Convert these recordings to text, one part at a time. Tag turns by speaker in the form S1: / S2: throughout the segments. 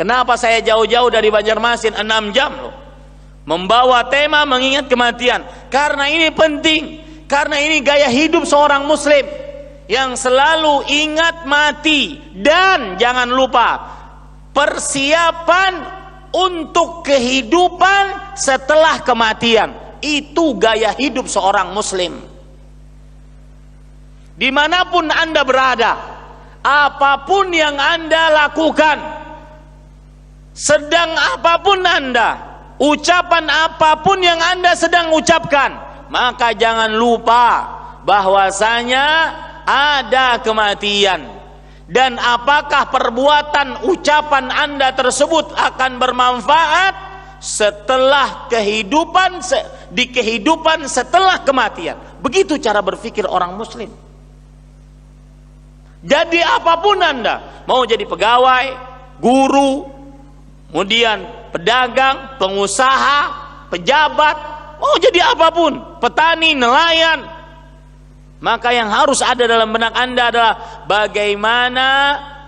S1: Kenapa saya jauh-jauh dari Banjarmasin 6 jam loh, membawa tema mengingat kematian? Karena ini penting, karena ini gaya hidup seorang muslim yang selalu ingat mati. Dan jangan lupa, persiapan untuk kehidupan setelah kematian. Itu gaya hidup seorang muslim. Dimanapun Anda berada, apapun yang Anda lakukan, sedang apapun Anda, ucapan apapun yang Anda sedang ucapkan, maka jangan lupa bahwasanya ada kematian. Dan apakah perbuatan ucapan Anda tersebut akan bermanfaat setelah kehidupan, di kehidupan setelah kematian. Begitu cara berpikir orang muslim. Jadi apapun Anda, mau jadi pegawai, guru, kemudian pedagang, pengusaha, pejabat, mau jadi apapun, petani, nelayan, maka yang harus ada dalam benak Anda adalah bagaimana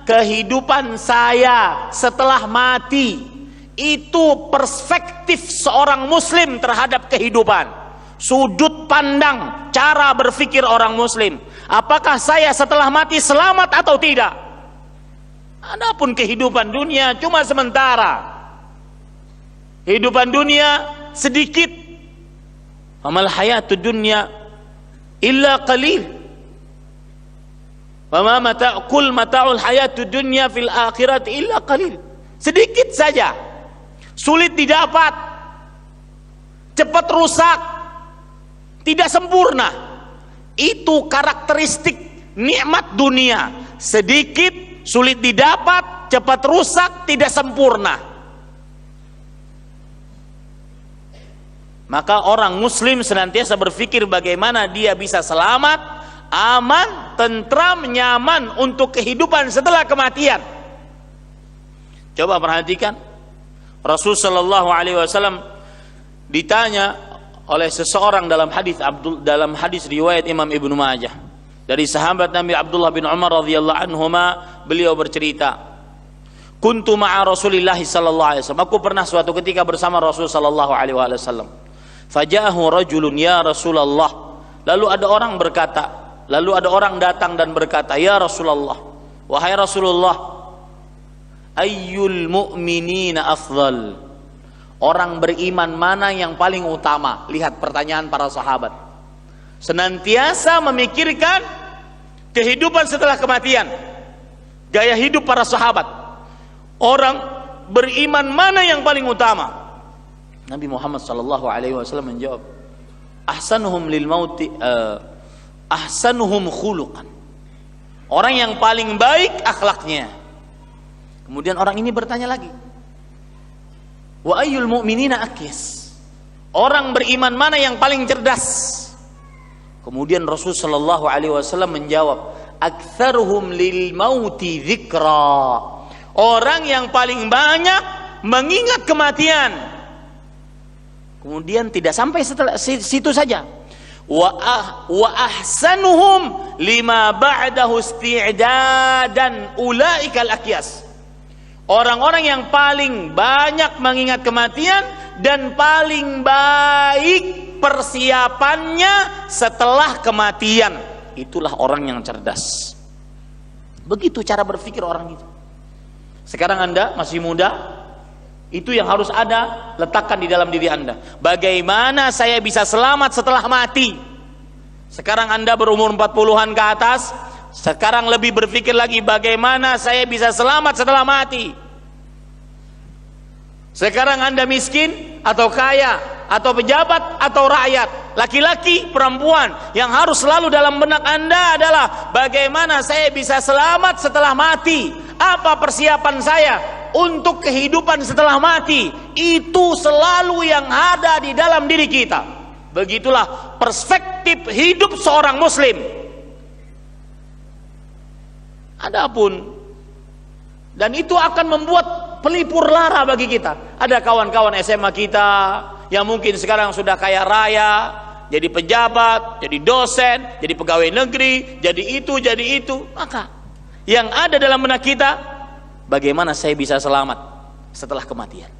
S1: kehidupan saya setelah mati. Itu perspektif seorang muslim terhadap kehidupan, sudut pandang, cara berpikir orang muslim. Apakah saya setelah mati selamat atau tidak? Adapun kehidupan dunia cuma sementara, kehidupan dunia sedikit. Amal hayatud dunya illa qalil. Wa ma mata'ul hayatud dunya fil akhirat illa qalil. Sedikit saja, sulit didapat, cepat rusak, tidak sempurna. Itu karakteristik nikmat dunia. Sedikit, sulit didapat, cepat rusak, tidak sempurna. Maka orang muslim senantiasa berpikir bagaimana dia bisa selamat, aman, tentram, nyaman untuk kehidupan setelah kematian. Coba perhatikan, Rasul sallallahu alaihi wasallam ditanya oleh seseorang dalam hadis riwayat Imam Ibnu Majah dari sahabat Nabi Abdullah bin Umar radhiyallahu anhuma, beliau bercerita, kuntu ma'a Rasulillah sallallahu alaihi wasallam, aku pernah suatu ketika bersama Rasul sallallahu alaihi wasallam. Faja'ahu rajulun ya Rasulullah, lalu ada orang datang dan berkata, ya Rasulullah, wahai Rasulullah, ayyul mu'minina afdal, orang beriman mana yang paling utama? Lihat pertanyaan para sahabat, senantiasa memikirkan kehidupan setelah kematian. Gaya hidup para sahabat, orang beriman mana yang paling utama? Nabi Muhammad sallallahu alaihi wasallam menjawab, ahsanuhum lil mauti ahsanuhum khuluqan, orang yang paling baik akhlaknya. Kemudian orang ini bertanya lagi, wa ayyul mu'minina akyas, orang beriman mana yang paling cerdas? Kemudian Rasul sallallahu alaihi wasallam menjawab, aktsaruhum lil mauti dzikra, orang yang paling banyak mengingat kematian. Kemudian tidak sampai setelah situ saja, wa ahsanuhum lima ba'dahu isti'dadan ulaikal akyas, orang-orang yang paling banyak mengingat kematian dan paling baik persiapannya setelah kematian, itulah orang yang cerdas. Begitu cara berpikir orang itu. Sekarang Anda masih muda, itu yang harus ada, letakkan di dalam diri Anda. Bagaimana saya bisa selamat setelah mati? Sekarang Anda berumur 40-an ke atas, sekarang lebih berpikir lagi, bagaimana saya bisa selamat setelah mati? Sekarang Anda miskin atau kaya, atau pejabat atau rakyat, laki-laki, perempuan, yang harus selalu dalam benak Anda adalah bagaimana saya bisa selamat setelah mati? Apa persiapan saya untuk kehidupan setelah mati? Itu selalu yang ada di dalam diri kita. Begitulah perspektif hidup seorang muslim. Adapun, dan itu akan membuat pelipur lara bagi kita. Ada kawan-kawan SMA kita yang mungkin sekarang sudah kaya raya, jadi pejabat, jadi dosen, jadi pegawai negeri, jadi itu. Maka yang ada dalam benak kita, bagaimana saya bisa selamat? setelah kematian.